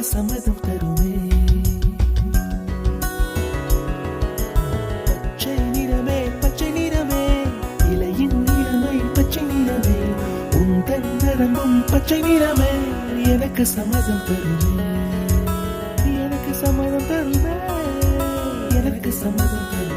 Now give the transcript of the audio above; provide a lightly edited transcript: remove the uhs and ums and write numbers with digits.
சம்மதம் தருமே. பச்சை நிறமே பச்சை நிறமே, இலையின் நிறமை பச்சை நிறமே, உந்தன் நரம்பும் பச்சை நிறமே, எனக்கு சம்மதம் தருமே, எனக்கு சம்மதம் தருமே, எனக்கு சம்மதம் தருமே.